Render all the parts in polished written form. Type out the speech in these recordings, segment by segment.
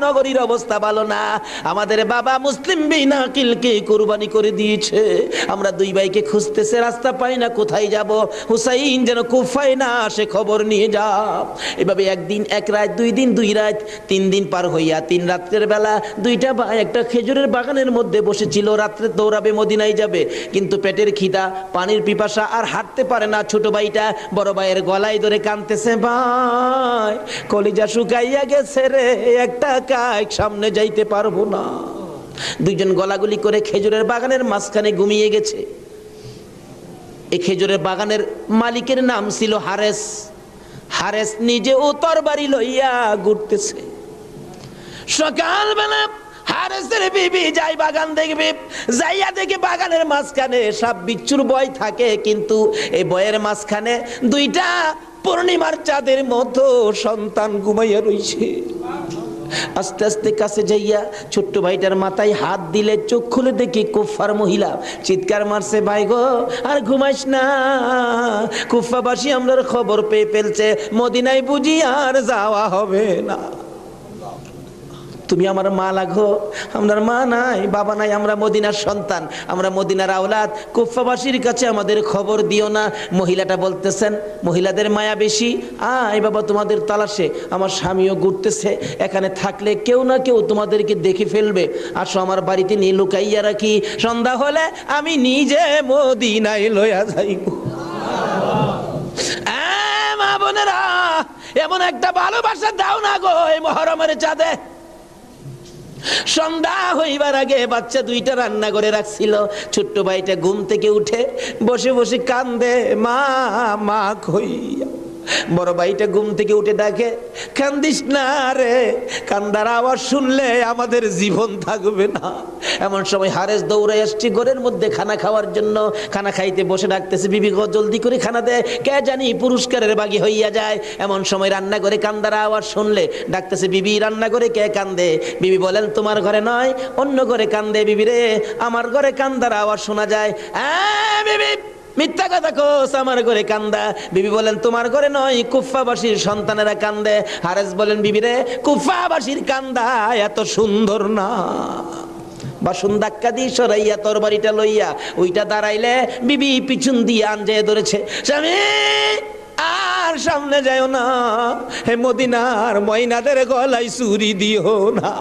নগরীর অবস্থা ভালো না, আমাদের বাবা মুসলিম বিন আকিলকে কুরবানি করে দিয়েছে, আমরা দুই ভাইকে খুঁজতেছে, রাস্তা পাই না, কোথায় যাব? হুসাইন যেন কুফায় না আসে, খবর নিয়ে যাও। এভাবে একদিন এক রাত, 2 দিন 2 রাত, 3 দিন পার হইয়া 3 রাত্রের বেলা দুইটা ভাই একটা খেজুরের বাগানের মধ্যে বসেছিল। রাত্রে দৌড়াবে, মদিনায় যাবে, কিন্তু পেটের খিদা, পানির পিপাসা, আর হাঁটতে পারে না। ছোট ভাইটা বড় ভাইয়ের গলায় ধরে কাঁদতেছে, ভাই কলিজা শুকাইয়া গেছে রে, একটা কাজ সামনে যাইতে পারবো না। দুইজন গলাগুলি করে খেজুরের বাগানের মাঝখানে ঘুমিয়ে গেছে। এই খেজুরের বাগানের মালিকের নাম ছিল হারেস। হারেস নিজে ও তরবারি লইয়া ঘুরতেছে। সকালবেলা হারেসের বিবি যাই বাগান দেখবে, যাইয়া দেখে বাগানের মাঝখানে সাপ বিচ্ছুর ভয় থাকে, কিন্তু এই ভয়ের মাঝখানে দুইটা পূর্ণিমার চাঁদের মতো সন্তান ঘুমাইয়া রইছে। আস্তে আস্তে কাছে যাইয়া ছোট্ট ভাইটার মাথায় হাত দিলে চোখ খুলে দেখি কুফার মহিলা। চিৎকার মারছে, ভাই গো আর ঘুমাইস না, কুফাবাসী আমরার খবর পেয়ে ফেলছে, মদিনায় বুঝি আর যাওয়া হবে না। তুমি আমার মা লাগো, আমার মা নাই, বাবা নাই, আমরা মদিনার সন্তান, আমরা মদিনার আওলাদ, কুফাবাসীর কাছে আমাদের খবর দিও না। মহিলাটা বলতেছেন, মহিলাদের মায়া বেশি, আয় বাবা তোমাদের তালাশে, আমার স্বামীও ঘুরতেছে, এখানে থাকলে কেউ না কেউ তোমাদেরকে দেখে ফেলবে, আসো আমার বাড়িতে নিয়ে লুকাইয়া রাখি, সন্ধ্যা হলে আমি নিজে মদিনায় লইয়া যাইব। মা বোনেরা, এমন একটা ভালোবাসা দাও না গো এই মহরমের চাঁদে। সন্ধ্যা হইবার আগে বাচ্চা দুইটা রান্না করে রাখছিল। ছোট্ট ভাইটা ঘুম থেকে উঠে বসে বসে কান্দে, মা মা কইয়া। বড় ভাইটা ঘুম থেকে উঠে ডাকে, কান্দিস না রে, কান্দার আওয়াজ শুনলে আমাদের জীবন থাকবে না। এমন সময় হারেস দৌড়ে আসছে ঘরের মধ্যে খানা খাওয়ার জন্য। খানা খাইতে বসে ডাকতেছে, বিবি গো জলদি করে খানা দে, কে জানি পুরস্কারের বাগি হইয়া যায়। এমন সময় রান্না করে কান্দার আওয়াজ শুনলে ডাকতেছে, বিবি রান্না করে কে কান্দে? বিবি বলেন, তোমার ঘরে নয়, অন্য ঘরে কান্দে। বিবি রে, আমার ঘরে কান্দার আওয়াজ শোনা যায়। বিবি মিথ্যা কথা কোস, আমার ঘরে কান্দা। বিবি বলেন, তোমার ঘরে নয়, কুফাবাসীর সন্তানেরা কান্দে। হারেস বলেন, বিবি রে, কুফাবাসীর কান্দা এত সুন্দর না। বাসন ধাক্কা দিয়ে সরাইয়া তরবারিটা লইয়া ওইটা দাঁড়াইলে বিবি পিছন দিয়ে আঞ্জায় ধরেছে, স্বামী আর সামনে যাও না, হে মদিনার ময়নাদের গলায় ছুরি দিও না।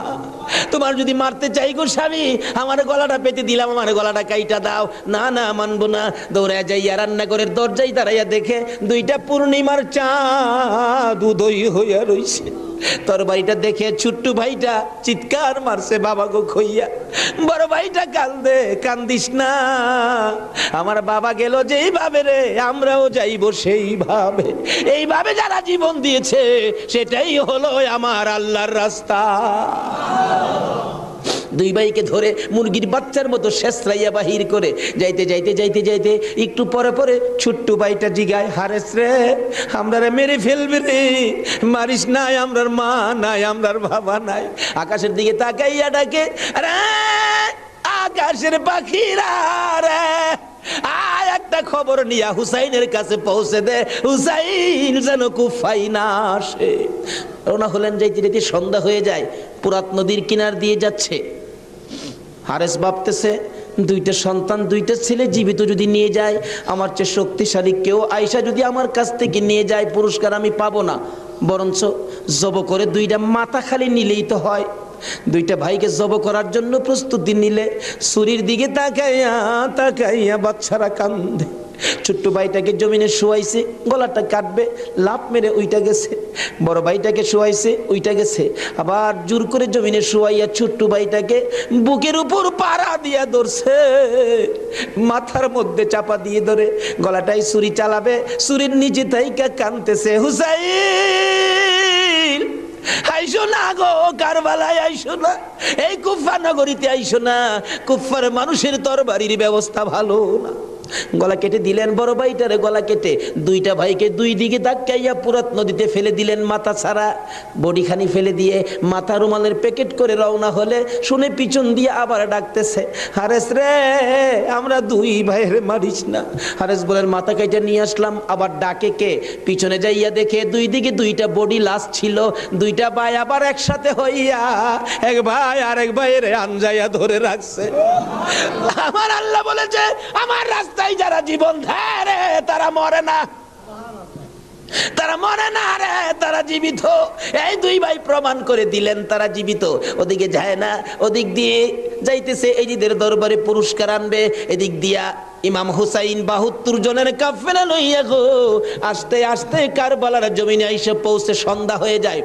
তোমার যদি মারতে চাই গো স্বামী, আমার গলাটা পেতে দিলাম, আমার গলাটা কাইটা দাও। না না, মানবো না। দৌড়ে যাইয়া রান্নাঘরের দরজায় দাঁড়াইয়া দেখে দুইটা পূর্ণিমার চাঁদ উদয় হইয়া রইছে। তরবারিটা দেখে ছোট্ট ভাইটা চিৎকার মারছে, বাবা গো খইয়া। বড় ভাইটা কান্দে, কান্দিস না, আমার বাবা গেল যেইভাবে রে, আমরাও যাইব সেইভাবে। এইভাবে যারা জীবন দিয়েছে সেটাই হলো আমার আল্লাহর রাস্তা। দুই ভাইকে ধরে মুরগির বাচ্চার মতো শেষরাইয়া বাহির করে যাইতে যাইতে যাইতে যাইতে একটু পরে পরে ছোট্ট ভাইটা জিগায়, হারেস রে, আমরারে মেরে ফেলবে রে, মারিস নাই, আমরার মা নাই, আমরার বাবা নাই। আকাশের দিকে তাকাইয়া ডাকে, আরে আকাশের পাখিরা রে, আয় একটা খবর নিয়া হুসাইনের কাছে পৌঁছে দে, হুসাইন যেন কুফাই না আসে। রওনা হলেন। যাইতে যাইতে সন্ধ্যা হয়ে যায়, পুরাত নদীর কিনার দিয়ে যাচ্ছে। হারেস ভাবতেছে, দুইটা সন্তান, দুইটা ছেলে জীবিত যদি নিয়ে যায়, আমার চেয়ে শক্তিশালী কেউ আয়সা যদি আমার কাছ থেকে নিয়ে যায়, পুরস্কার আমি পাবো না, বরঞ্চ জব করে দুইটা মাথা খালি নিলেই তো হয়। দুইটা ভাইকে জব করার জন্য প্রস্তুতি নিলে ছুরির দিকে তাকাইয়া তাকাইয়া বাচ্চারা কান্দে। ছোট্ট ভাইটাকে জমিনে শোয়াইছে, গলাটা কাটবে, লাফ মেরে উইটা গেছে। বড় ভাইটাকে শোয়াইছে, উইটা গেছে। আবার জোর করে জমিনে শোয়াইয়া ছোট্ট ভাইটাকে বুকের উপর পাড়া দিয়া ধরছে, মাথার মধ্যে চাপা দিয়ে ধরে গলাটাই ছুরি চালাবে, ছুরির নিচে তাইকা কাঁদতেছে, হুসাইন আইসো না গো, কারবালায় আইসো না, এই কুফা নগরীতে আইসো না, কুফার মানুষের তরবারির ব্যবস্থা ভালো না। গলা কেটে দিলেন বড় ভাইটারে, গলা কেটে দুইটা ভাইকে দুই দিকে ধাক্কাইয়া পুরাত নদীতে ফেলে দিলেন মাথা ছাড়া, বডিখানি ফেলে দিয়ে মাথা রুমালের প্যাকেট করে রওনা হলে শুনে পিছন দিয়ে আবার ডাকতেছে, হারেস রে আমরা দুই ভাইয়ের মারিস না। হারেস বলেন মাথা কেটে নিয়ে আসলাম। আবার ডাকে কে? পিছনে যাইয়া দেখে দুই দিকে দুইটা বডি লাশ ছিল। দুইটা ভাই আবার একসাথে হইয়া এক ভাই আর এক ভাইয়ের আনজাইয়া ধরে রাখছে। আমার আল্লাহ বলেছে আমার রাস্তায় যারা জীবন দেয় রে তারা মরে না, তারা মরে না রে, তারা জীবিত। এই দুই ভাই প্রমাণ করে দিলেন তারা জীবিত। ওদিকে যায় না, ওদিক দিয়ে যাইতেছে এজিদের দরবারে পুরস্কার আনবে। এদিক দিয়া ইমাম হুসাইন ৭২ জনের কাফেলা লইয়া গো আস্তে আস্তে কারবালার জমিনে এসে পৌঁছে সন্ধ্যা হয়ে যায়।